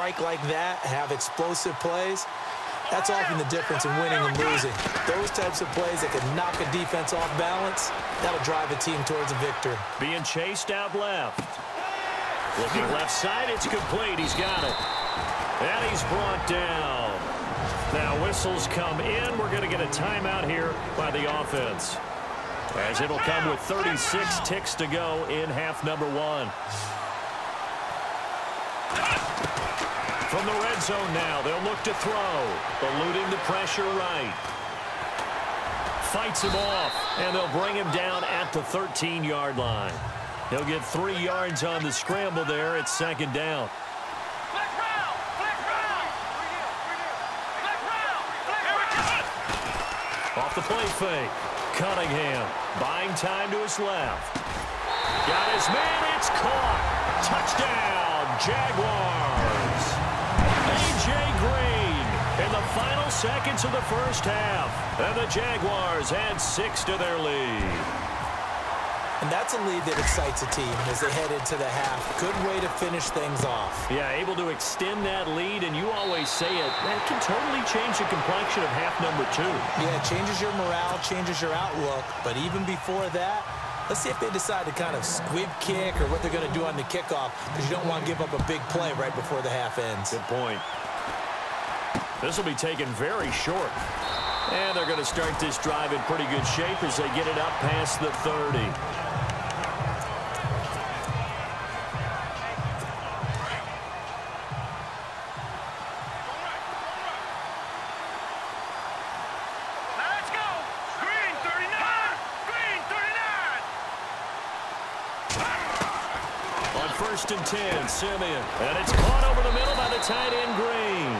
strike like that, have explosive plays, that's often the difference in winning and losing. Those types of plays that can knock a defense off balance, that'll drive a team towards a victory. Being chased out left. Looking left side, it's complete. He's got it. And he's brought down. Now whistles come in. We're going to get a timeout here by the offense, as it'll come with 36 ticks to go in half number one. From the red zone now, they'll look to throw. Eluding the pressure right. Fights him off, and they'll bring him down at the 13-yard line. He'll get 3 yards on the scramble there. It's second down. Off the play fake. Cunningham buying time to his left. Got his man. It's caught. Touchdown, Jaguars. A.J. Green in the final seconds of the first half. And the Jaguars add 6 to their lead. And that's a lead that excites a team as they head into the half. Good way to finish things off. Yeah, able to extend that lead, and you always say it, that can totally change the complexion of half number two. Yeah, it changes your morale, changes your outlook. But even before that, let's see if they decide to kind of squib kick or what they're going to do on the kickoff, because you don't want to give up a big play right before the half ends. Good point. This will be taken very short. And they're going to start this drive in pretty good shape as they get it up past the 30. First and 10, Simeon. And it's caught over the middle by the tight end, Green.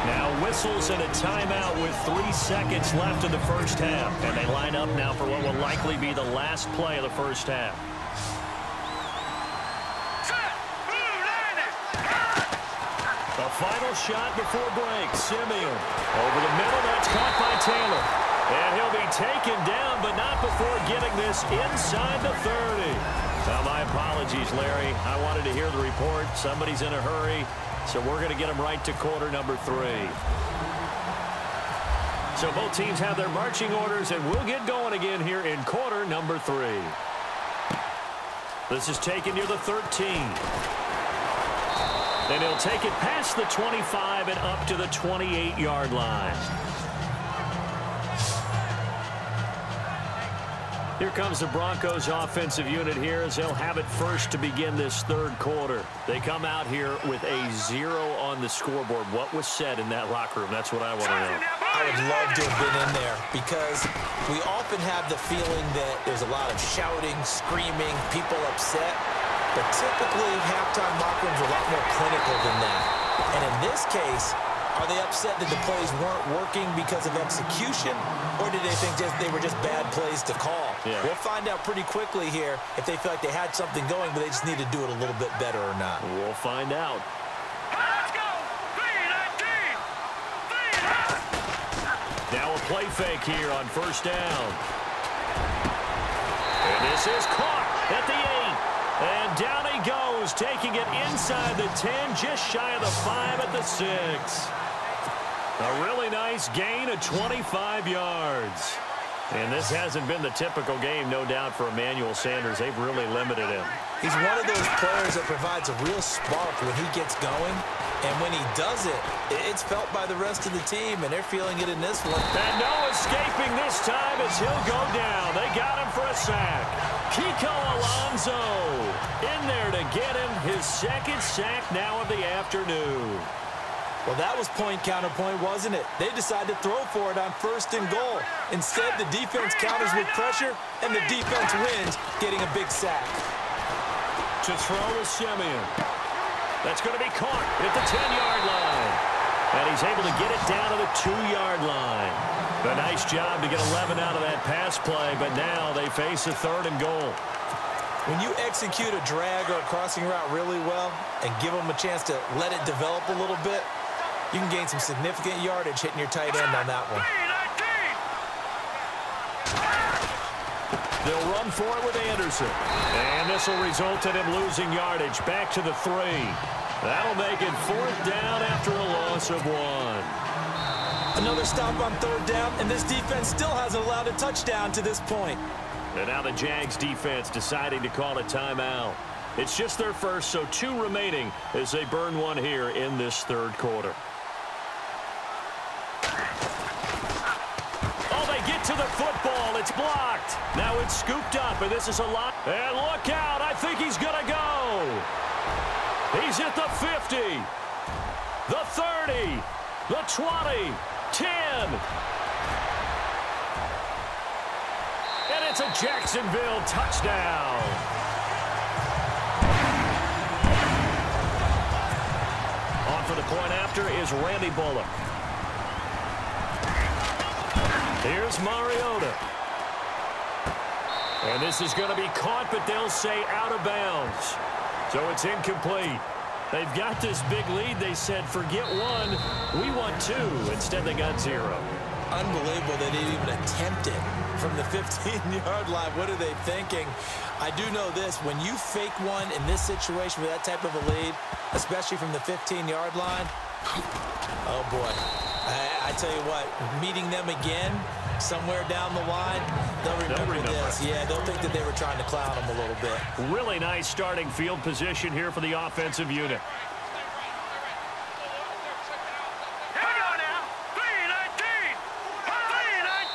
Now whistles and a timeout with 3 seconds left in the first half. And they line up now for what will likely be the last play of the first half. The final shot before break, Simeon. Over the middle, that's caught by Taylor. And he'll be taken down, but not before getting this inside the 30. Now, my apologies, Larry. I wanted to hear the report. Somebody's in a hurry, so we're going to get him right to quarter number 3. So both teams have their marching orders, and we'll get going again here in quarter number 3. This is taken near the 13. And he'll take it past the 25 and up to the 28-yard line. Here comes the Broncos offensive unit here as they'll have it first to begin this third quarter. They come out here with a 0 on the scoreboard. What was said in that locker room? That's what I want to know. I would love to have been in there because we often have the feeling that there's a lot of shouting, screaming, people upset. But typically, halftime locker rooms are a lot more clinical than that. And in this case, are they upset that the plays weren't working because of execution, or did they think they were just bad plays to call? Yeah. We'll find out pretty quickly here if they feel like they had something going, but they just need to do it a little bit better or not. We'll find out. Let's go! Now a play fake here on first down. And this is caught at the 8. And down he goes, taking it inside the 10, just shy of the 5 at the 6. A really nice gain of 25 yards. And this hasn't been the typical game, no doubt, for Emmanuel Sanders. They've really limited him. He's one of those players that provides a real spark when he gets going. And when he does it, it's felt by the rest of the team, and they're feeling it in this one. And no escaping this time as he'll go down. They got him for a sack. Kiko Alonso in there to get him his second sack now of the afternoon. Well, that was point counterpoint, wasn't it? They decided to throw for it on first and goal. Instead, the defense counters with pressure, and the defense wins, getting a big sack. To throw is Simeon. That's going to be caught at the 10-yard line. And he's able to get it down to the 2-yard line. A nice job to get 11 out of that pass play, but now they face a 3rd and goal. When you execute a drag or a crossing route really well and give them a chance to let it develop a little bit, you can gain some significant yardage hitting your tight end on that one. They'll run for it with Anderson. And this will result in him losing yardage back to the 3. That'll make it 4th down loss of 1. Another stop on 3rd down, and this defense still hasn't allowed a touchdown to this point. And now the Jags defense deciding to call a timeout. It's just their first, so 2 remaining as they burn 1 here in this 3rd quarter. Oh, they get to the football. It's blocked. Now it's scooped up, and this is a lot. And look out. I think he's going to go. He's at the 50, the 30, the 20, 10. And it's a Jacksonville touchdown. On for the point after is Randy Bullock. Here's Mariota. And this is going to be caught, but they'll say out of bounds. So it's incomplete. They've got this big lead. They said, forget 1, we want 2. Instead, they got 0. Unbelievable they didn't even attempt it from the 15-yard line. What are they thinking? I do know this. When you fake one in this situation with that type of a lead, especially from the 15-yard line, oh, boy. I tell you what, meeting them again somewhere down the line, they'll remember this. Yeah, they'll think that they were trying to clown them a little bit. Really nice starting field position here for the offensive unit.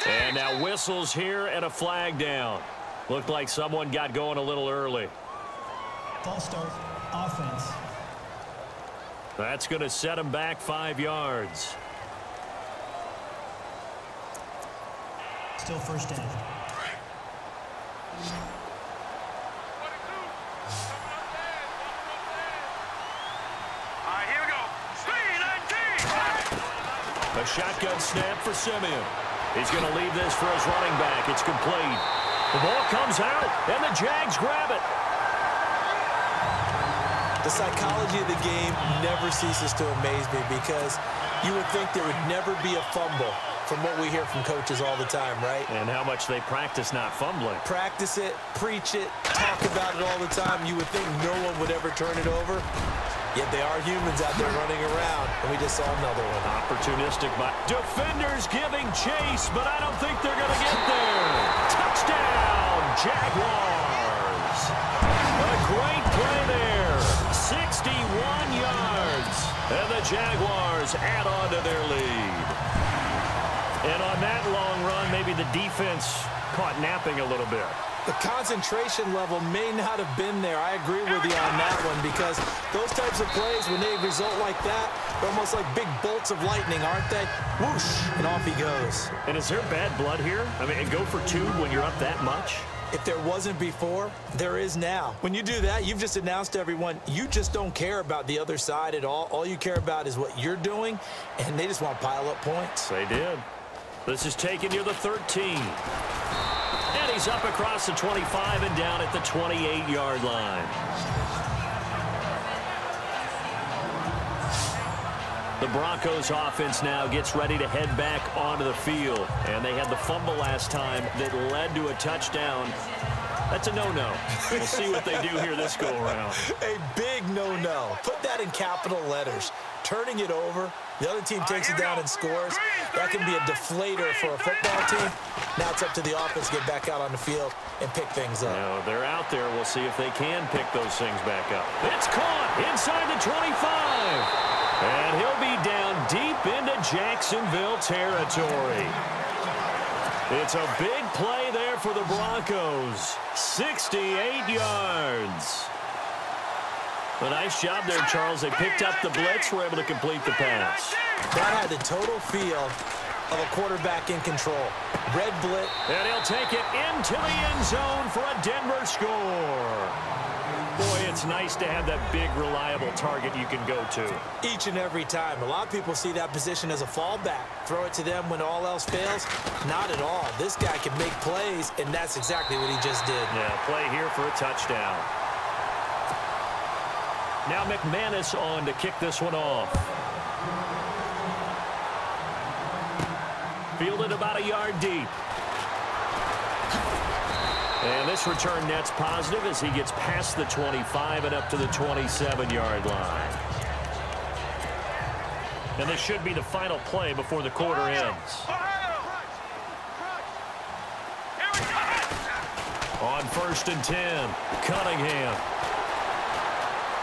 And now whistles here and a flag down. Looked like someone got going a little early. False start, offense. That's going to set him back 5 yards. Still first down. Here we go. 3-19. A shotgun snap for Simeon. He's going to leave this for his running back. It's complete. The ball comes out, and the Jags grab it. The psychology of the game never ceases to amaze me because you would think there would never be a fumble from what we hear from coaches all the time, right? And how much they practice not fumbling. Practice it, preach it, talk about it all the time. You would think no one would ever turn it over. Yet they are humans out there running around, and we just saw another one. Opportunistic by defenders giving chase, but I don't think they're going to get there. Touchdown, Jaguars. A great play there. 61 yards. And the Jaguars add on to their lead. And on that long run, maybe the defense caught napping a little bit. The concentration level may not have been there. I agree with you on that one because those types of plays, when they result like that, they're almost like big bolts of lightning, aren't they? Whoosh, and off he goes. And is there bad blood here? I mean, and go for 2 when you're up that much? If there wasn't before, there is now. When you do that, you've just announced to everyone, you just don't care about the other side at all. All you care about is what you're doing, and they just want to pile up points. They did. This is taken near the 13. And he's up across the 25 and down at the 28-yard line. The Broncos offense now gets ready to head back onto the field. And they had the fumble last time that led to a touchdown. That's a no-no. We'll see what they do here this go-around. A big no-no. Put that in capital letters. Turning it over, the other team takes it down and scores. That can be a deflator for a football team. Now it's up to the offense to get back out on the field and pick things up. No, they're out there. We'll see if they can pick those things back up. It's caught inside the 25. And he'll be down deep into Jacksonville territory. It's a big play there for the Broncos. 68 yards. A nice job there, Charles. They picked up the blitz, were able to complete the pass. That had the total feel of a quarterback in control. Red blitz. And he'll take it into the end zone for a Denver score. Boy, it's nice to have that big, reliable target you can go to. Each and every time. A lot of people see that position as a fallback. Throw it to them when all else fails. Not at all. This guy can make plays, and that's exactly what he just did. Yeah, play here for a touchdown. Now McManus on to kick this one off. Fielded about a yard deep. And this return net's positive as he gets past the 25 and up to the 27-yard line. And this should be the final play before the quarter ends. On 1st and 10, Cunningham.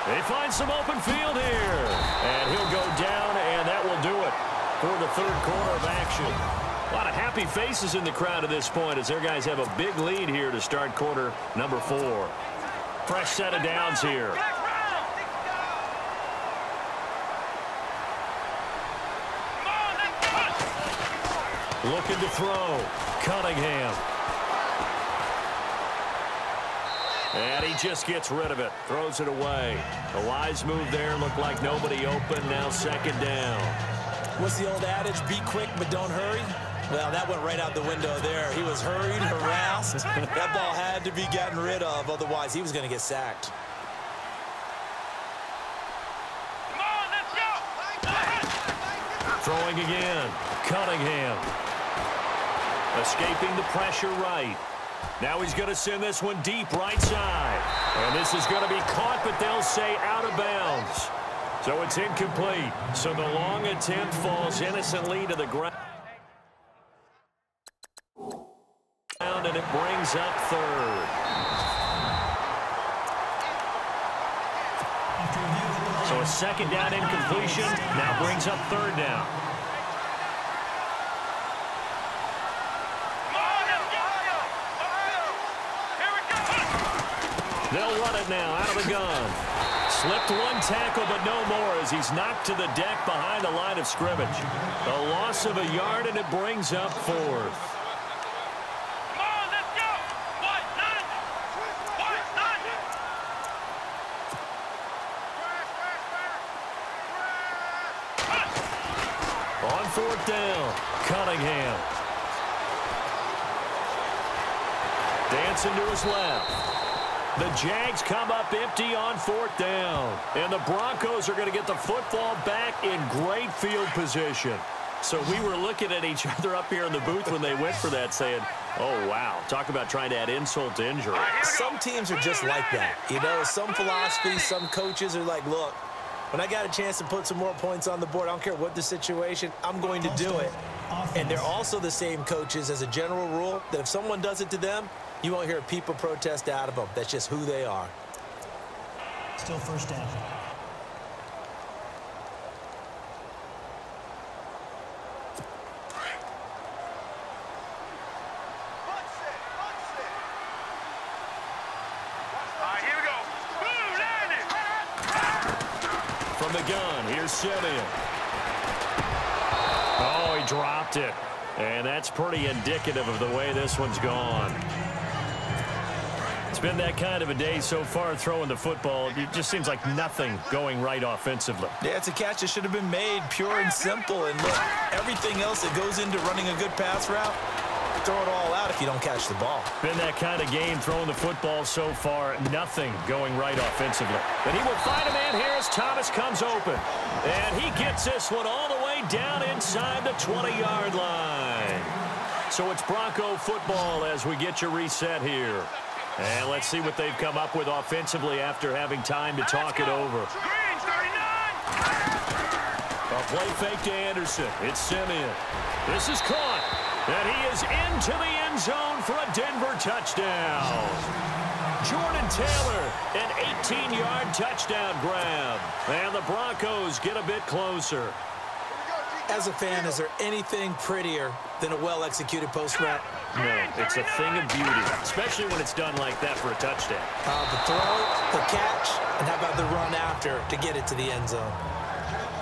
They find some open field here. And he'll go down, and that will do it for the third quarter of action. A lot of happy faces in the crowd at this point as their guys have a big lead here to start quarter number 4. Fresh set of downs here. Looking to throw. Cunningham. And he just gets rid of it. Throws it away. The wise move there. Looked like nobody open. Now 2nd down. What's the old adage? Be quick, but don't hurry. Well, that went right out the window there. He was hurried, harassed. That ball had to be gotten rid of. Otherwise, he was going to get sacked. Come on, let's go. Throwing again. Cunningham. Escaping the pressure right. Now he's going to send this one deep right side. And this is going to be caught, but they'll say out of bounds. So it's incomplete. So the long attempt falls innocently to the ground. And it brings up 3rd. So a 2nd down incompletion now brings up 3rd down. They'll run it now out of the gun. Slipped one tackle, but no more as he's knocked to the deck behind the line of scrimmage. A loss of a yard, and it brings up 4th. Come on, let's go. What? None. On 4th down, Cunningham. Dancing to his left. The Jags come up empty on 4th down. And the Broncos are going to get the football back in great field position. So we were looking at each other up here in the booth when they went for that saying, oh, wow, talk about trying to add insult to injury. Some teams are just like that. You know, some philosophies, some coaches are like, look, when I got a chance to put some more points on the board, I don't care what the situation, I'm going to do it. And they're also the same coaches as a general rule that if someone does it to them, you won't hear people protest out of them. That's just who they are. Still 1st down. All right, here we go. Boom, landed. From the gun, here's Simeon. Oh, he dropped it. And that's pretty indicative of the way this one's gone. It's been that kind of a day so far throwing the football. It just seems like nothing going right offensively. Yeah, it's a catch that should have been made pure and simple. And look, everything else that goes into running a good pass route, throw it all out if you don't catch the ball. Been that kind of game throwing the football so far. Nothing going right offensively. And he will find a man here as Thomas comes open. And he gets this one all the way down inside the 20-yard line. So it's Bronco football as we get you reset here. And let's see what they've come up with offensively after having time to talk it over. Green, 39. A play fake to Anderson. It's Simeon. This is caught. And he is into the end zone for a Denver touchdown. Jordan Taylor, an 18-yard touchdown grab. And the Broncos get a bit closer. As a fan, is there anything prettier than a well-executed post route? No, it's a thing of beauty, especially when it's done like that for a touchdown. The throw, the catch, and how about the run after to get it to the end zone?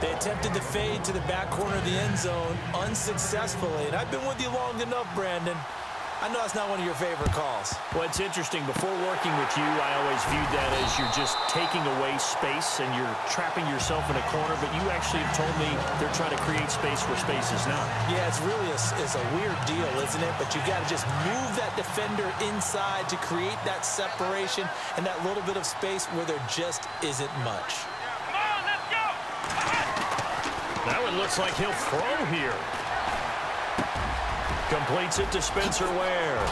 They attempted to fade to the back corner of the end zone unsuccessfully. And I've been with you long enough, Brandon. I know that's not one of your favorite calls. Well, it's interesting. Before working with you, I always viewed that as you're just taking away space and you're trapping yourself in a corner. But you actually have told me they're trying to create space where space is not. Yeah, it's really it's a weird deal, isn't it? But you got to just move that defender inside to create that separation and that little bit of space where there just isn't much. Come on, let's go. That one looks like he'll throw here. Completes it to Spencer Ware.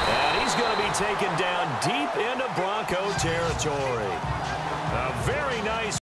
And he's going to be taken down deep into Bronco territory. A very nice